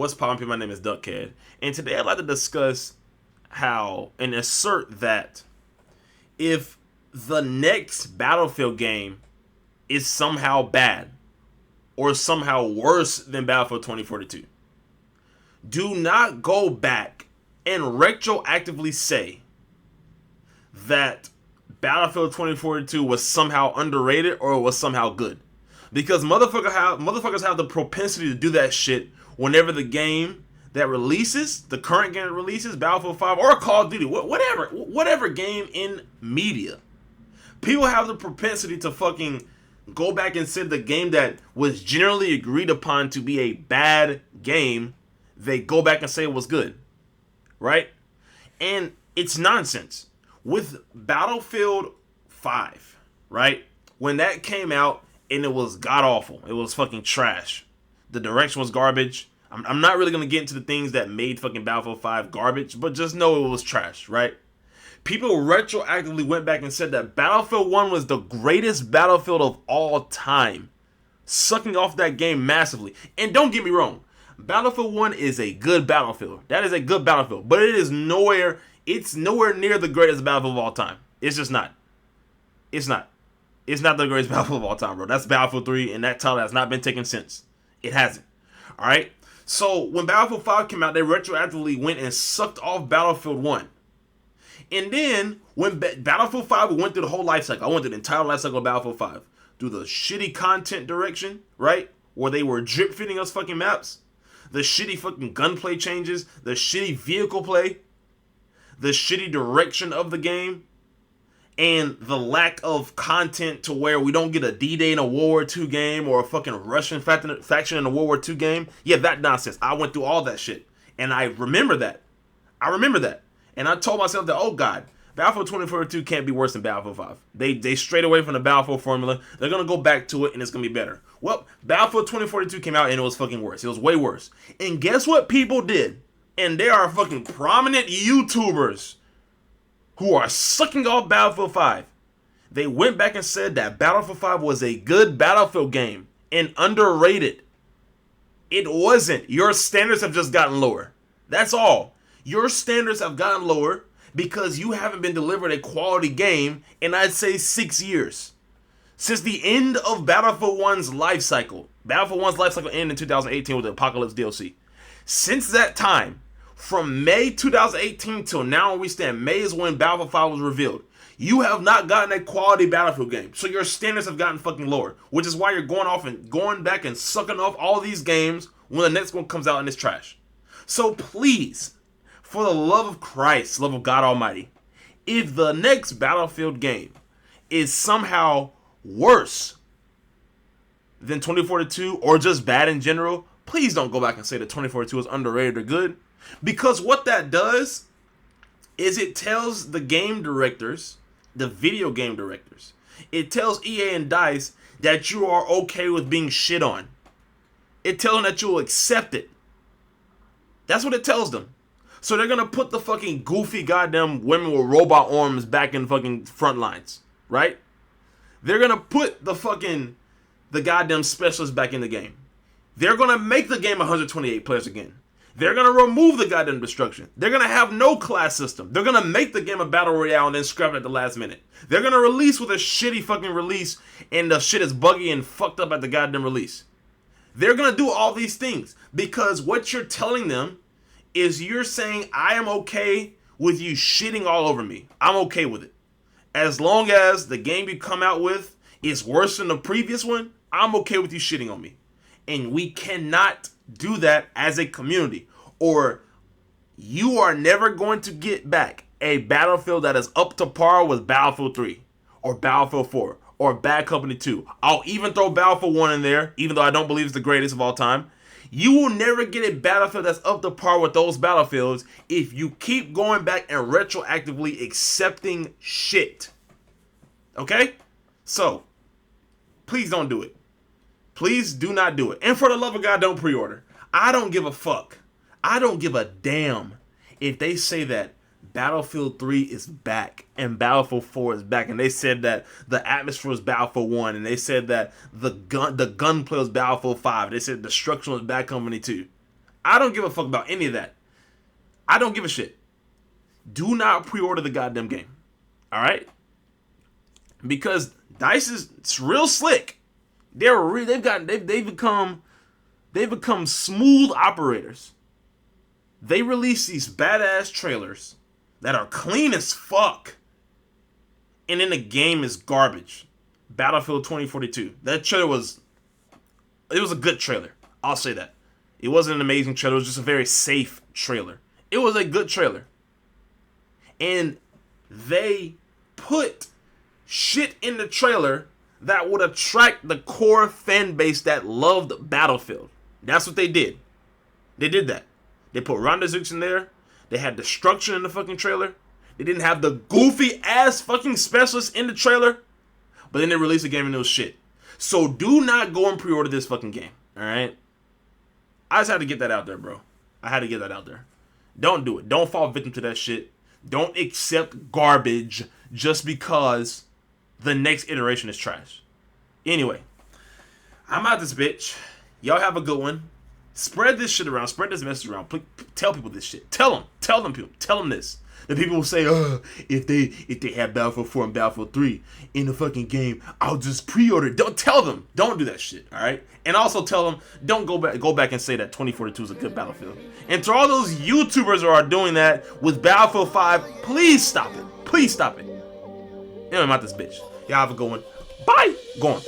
What's poppin'? People? My name is Dukhed, and today I'd like to discuss how and assert that if the next Battlefield game is somehow bad or somehow worse than Battlefield 2042, do not go back and retroactively say that Battlefield 2042 was somehow underrated or was somehow good. Because motherfuckers have the propensity to do that shit whenever the game that releases, the current game that releases, Battlefield 5 or Call of Duty, whatever game in media. People have the propensity to fucking go back and say the game that was generally agreed upon to be a bad game, they go back and say it was good. Right? And it's nonsense. With Battlefield 5, right? When that came out, and it was god awful. It was fucking trash. The direction was garbage. I'm not really going to get into the things that made fucking Battlefield 5 garbage, but just know it was trash, right? People retroactively went back and said that Battlefield 1 was the greatest Battlefield of all time, sucking off that game massively. And don't get me wrong, Battlefield 1 is a good Battlefield. That is a good Battlefield, but it's nowhere near the greatest Battlefield of all time. It's just not. It's not. It's not the greatest Battlefield of all time, bro. That's Battlefield 3, and that title has not been taken since. It hasn't. Alright? So, when Battlefield 5 came out, they retroactively went and sucked off Battlefield 1. And then, when Battlefield 5 went through the whole life cycle, I went through the entire life cycle of Battlefield 5. Through the shitty content direction, right? Where they were drip-fitting us fucking maps. The shitty fucking gunplay changes. The shitty vehicle play. The shitty direction of the game. And the lack of content to where we don't get a D-Day in a World War II game or a fucking Russian faction in a World War II game. Yeah, that nonsense. I went through all that shit. And I remember that. And I told myself that, oh God, Battlefield 2042 can't be worse than Battlefield 5. They strayed away from the Battlefield formula. They're going to go back to it and it's going to be better. Well, Battlefield 2042 came out and it was fucking worse. It was way worse. And guess what people did? And there are fucking prominent YouTubers who are sucking off Battlefield 5. They went back and said that Battlefield 5 was a good Battlefield game and underrated. It wasn't. Your standards have just gotten lower. That's all. Your standards have gotten lower because you haven't been delivered a quality game in, I'd say, 6 years. Since the end of Battlefield 1's life cycle. Battlefield 1's life cycle ended in 2018 with the Apocalypse DLC. Since that time, from May 2018 till now when we stand, May is when Battlefield 5 was revealed. You have not gotten a quality Battlefield game. So your standards have gotten fucking lower. Which is why you're going back and sucking off all these games when the next one comes out and it's trash. So please, for the love of Christ, love of God Almighty, if the next Battlefield game is somehow worse than 2042 or just bad in general, please don't go back and say that 2042 is underrated or good. Because what that does is it tells the game directors, the video game directors, it tells EA and DICE that you are okay with being shit on. It tells them that you'll accept it. That's what it tells them. So they're going to put the fucking goofy goddamn women with robot arms back in fucking front lines, right? They're going to put the goddamn specialists back in the game. They're going to make the game 128 players again. They're going to remove the goddamn destruction. They're going to have no class system. They're going to make the game a battle royale and then scrap it at the last minute. They're going to release with a shitty fucking release and the shit is buggy and fucked up at the goddamn release. They're going to do all these things because what you're telling them is you're saying, I am okay with you shitting all over me. I'm okay with it. As long as the game you come out with is worse than the previous one, I'm okay with you shitting on me. And we cannot do that as a community, or you are never going to get back a Battlefield that is up to par with Battlefield 3 or Battlefield 4 or Bad Company 2. I'll even throw Battlefield 1 in there, even though I don't believe it's the greatest of all time. You will never get a Battlefield that's up to par with those Battlefields if you keep going back and retroactively accepting shit. Okay? So, please don't do it. Please do not do it. And for the love of God, don't pre-order. I don't give a fuck. I don't give a damn if they say that Battlefield 3 is back and Battlefield 4 is back, and they said that the atmosphere was Battlefield 1, and they said that the gunplay was Battlefield 5. They said destruction was Bad Company 2. I don't give a fuck about any of that. I don't give a shit. Do not pre-order the goddamn game. All right? Because DICE is real slick. They've become smooth operators. They release these badass trailers that are clean as fuck, and then the game is garbage. Battlefield 2042. That trailer was a good trailer. I'll say that. It wasn't an amazing trailer. It was just a very safe trailer. It was a good trailer. And they put shit in the trailer that would attract the core fan base that loved Battlefield. That's what they did. They did that. They put Ronda in there. They had destruction in the fucking trailer. They didn't have the goofy ass fucking specialists in the trailer. But then they released the game and it was shit. So do not go and pre-order this fucking game. Alright? I just had to get that out there, bro. I had to get that out there. Don't do it. Don't fall victim to that shit. Don't accept garbage just because the next iteration is trash. Anyway, I'm out this bitch. Y'all have a good one. Spread this shit around. Spread this message around. Tell people this shit. Tell them this. The people will say, if they have Battlefield 4 and Battlefield 3 in the fucking game, I'll just pre-order it. Don't tell them. Don't do that shit, all right? And also tell them, don't go back and say that 2042 is a good Battlefield. And to all those YouTubers who are doing that with Battlefield 5, please stop it. Please stop it. Anyway, I'm out this bitch. Y'all have a good one. Bye. Go on.